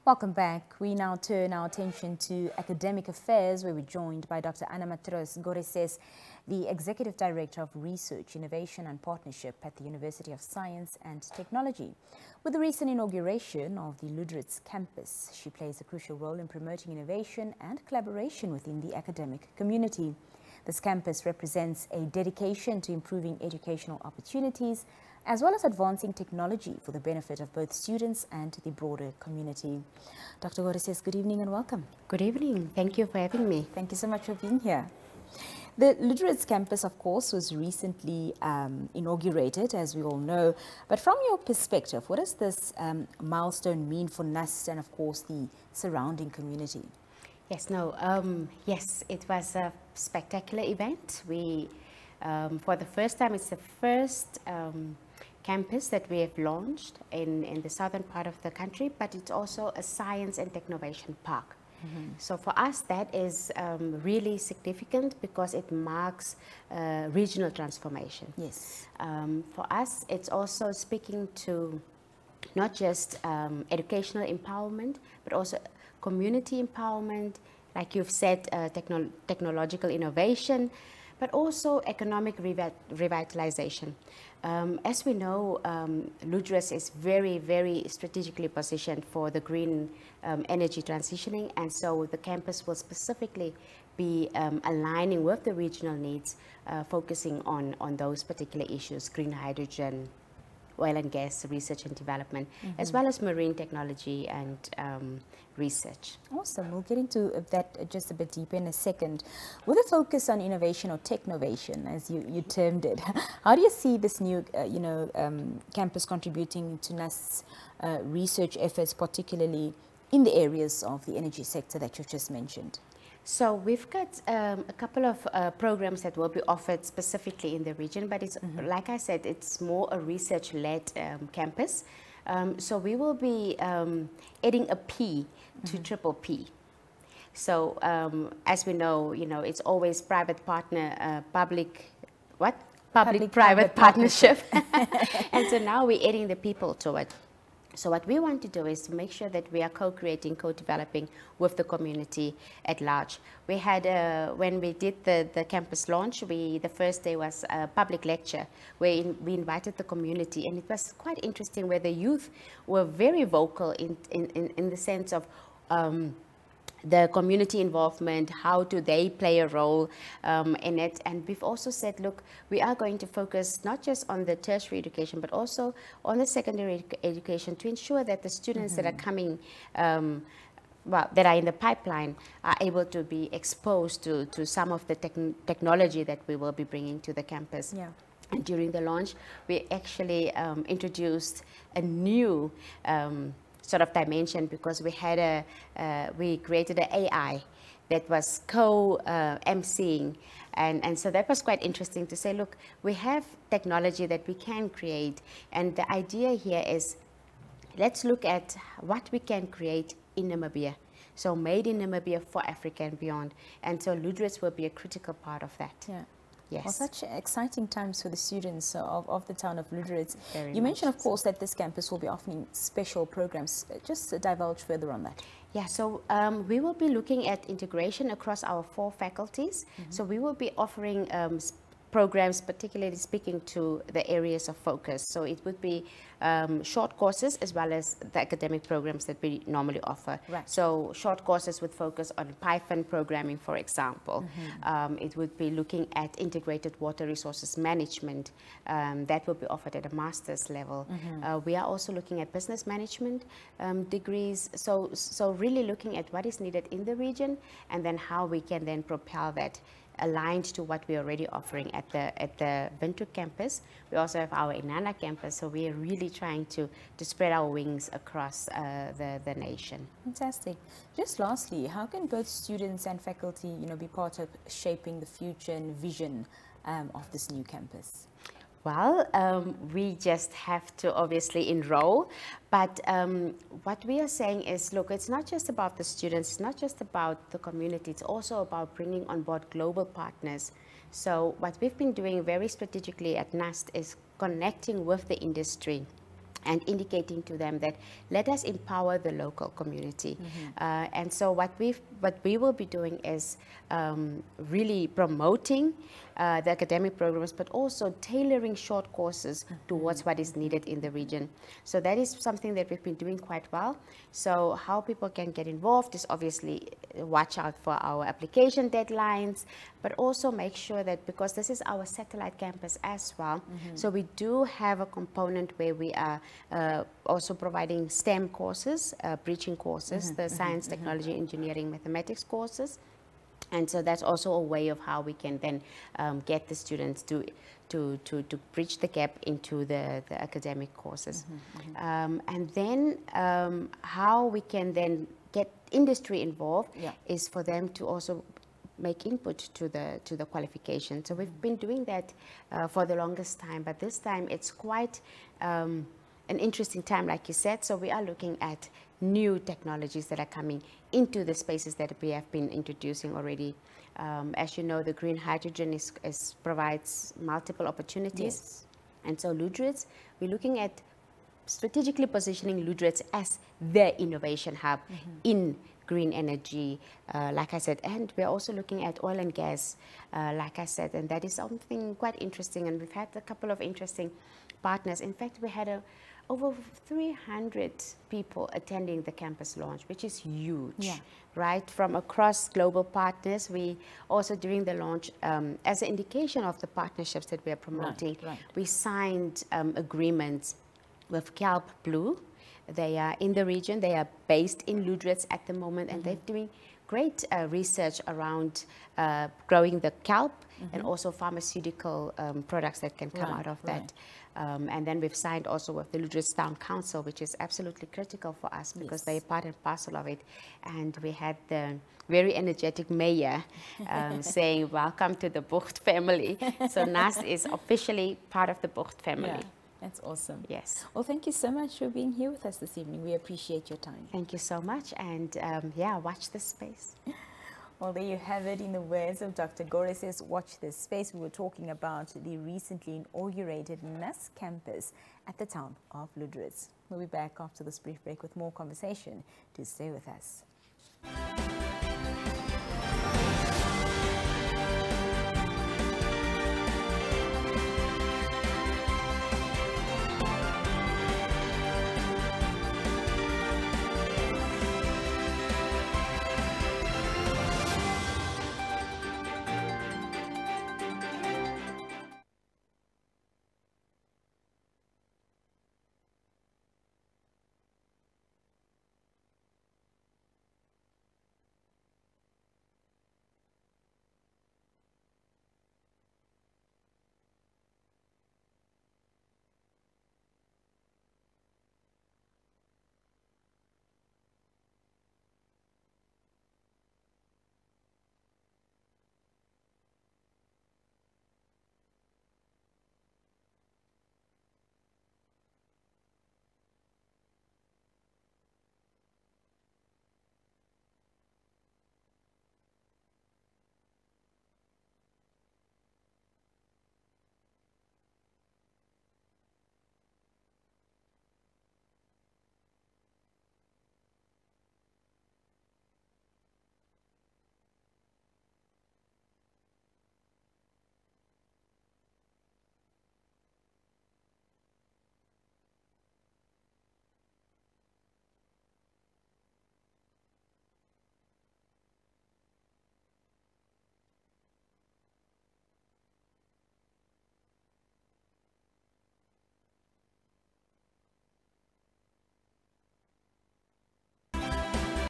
Welcome back. We now turn our attention to academic affairs, where we're joined by Dr. Matros-Goreses, the Executive Director of Research, Innovation and Partnership at the University of Science and Technology. With the recent inauguration of the Lüderitz Campus, she plays a crucial role in promoting innovation and collaboration within the academic community. This campus represents a dedication to improving educational opportunities, as well as advancing technology for the benefit of both students and the broader community. Dr. Goreses, good evening and welcome. Good evening. Thank you for having me. Thank you so much for being here. The Lüderitz Campus, of course, was recently inaugurated, as we all know. But from your perspective, what does this milestone mean for NUST and, of course, the surrounding community? Yes, it was a spectacular event. For the first time, it's the first campus that we have launched in the southern part of the country, but it's also a science and technovation park. So for us, that is really significant because it marks regional transformation. Yes. For us, it's also speaking to not just educational empowerment, but also community empowerment, like you've said, technological innovation, but also economic revitalization. As we know, Luderitz is very, very strategically positioned for the green energy transitioning, and so the campus will specifically be aligning with the regional needs, focusing on those particular issues: green hydrogen, oil and gas research and development, as well as marine technology and research. Awesome. We'll get into that just a bit deeper in a second. With a focus on innovation or technovation, as you termed it, how do you see this new, campus contributing to NUST's research efforts, particularly in the areas of the energy sector that you've just mentioned? So we've got a couple of programs that will be offered specifically in the region, but it's like I said, it's more a research-led campus. So we will be adding a P to triple P. So as we know, it's always private-private partnership. And so now we're adding the people to it. So what we want to do is to make sure that we are co-creating, co-developing with the community at large. We had, when we did the campus launch, the first day was a public lecture where we invited the community, and it was quite interesting where the youth were very vocal in the sense of the community involvement, how do they play a role in it. And we've also said, look, we are going to focus not just on the tertiary education, but also on the secondary education to ensure that the students that are coming, that are in the pipeline are able to be exposed to some of the technology that we will be bringing to the campus. Yeah. And during the launch, we actually introduced a new sort of dimension, because we had we created an AI that was co-emceeing, and so that was quite interesting to say, look, we have technology that we can create, and the idea here is, let's look at what we can create in Namibia. So made in Namibia for Africa and beyond, and so Luderitz will be a critical part of that. Yeah. Yes. Well, such exciting times for the students of the town of Luderitz. You mentioned, of course, that this campus will be offering special programs. Just divulge further on that. Yeah, so we will be looking at integration across our 4 faculties. So we will be offering programs, particularly speaking to the areas of focus. So it would be short courses as well as the academic programs that we normally offer. Right. So short courses would focus on Python programming, for example. It would be looking at integrated water resources management. That will be offered at a master's level. We are also looking at business management degrees. So really looking at what is needed in the region, and then how we can then propel that aligned to what we're already offering at the Windhoek campus. We also have our Inana campus, so we are really trying to spread our wings across the nation. Fantastic. Just lastly, how can both students and faculty, be part of shaping the future and vision of this new campus? Well, we just have to obviously enroll, but what we are saying is, look, it's not just about the students, it's not just about the community, it's also about bringing on board global partners. So what we've been doing very strategically at NUST is connecting with the industry and indicating to them that let us empower the local community. And so what we will be doing is really promoting the academic programs, but also tailoring short courses towards what is needed in the region. So that is something that we've been doing quite well. So how people can get involved is obviously watch out for our application deadlines, but also make sure that, because this is our satellite campus as well, so we do have a component where we are also providing STEM courses, bridging courses, the science, technology, engineering, mathematics courses. And so that's also a way of how we can then get the students to bridge the gap into the academic courses. And then how we can then get industry involved is for them to also make input to the qualification. So we've been doing that for the longest time, but this time it's quite an interesting time, like you said. So we are looking at new technologies that are coming into the spaces that we have been introducing already. As you know, the green hydrogen provides multiple opportunities. And so Luderitz, we're looking at strategically positioning Luderitz as the innovation hub in green energy, like I said, and we're also looking at oil and gas, like I said, and that is something quite interesting, and we've had a couple of interesting partners. In fact, we had over 300 people attending the campus launch, which is huge, right? From across global partners. We also, during the launch, as an indication of the partnerships that we are promoting, we signed agreements with Kelp Blue. They are in the region. They are based in Luderitz at the moment, and they're doing great research around growing the kelp and also pharmaceutical products that can come out of that. And then we've signed also with the Luderitz Town Council, which is absolutely critical for us because they're part and parcel of it. And we had the very energetic mayor saying, welcome to the Bucht family. So NUST is officially part of the Bucht family. That's awesome. Yes. Well, thank you so much for being here with us this evening. We appreciate your time. Thank you so much. And yeah, watch this space. Well, there you have it. In the words of Dr. Goreses, watch this space. We were talking about the recently inaugurated NUST campus at the town of Luderitz. We'll be back after this brief break with more conversation. Do stay with us.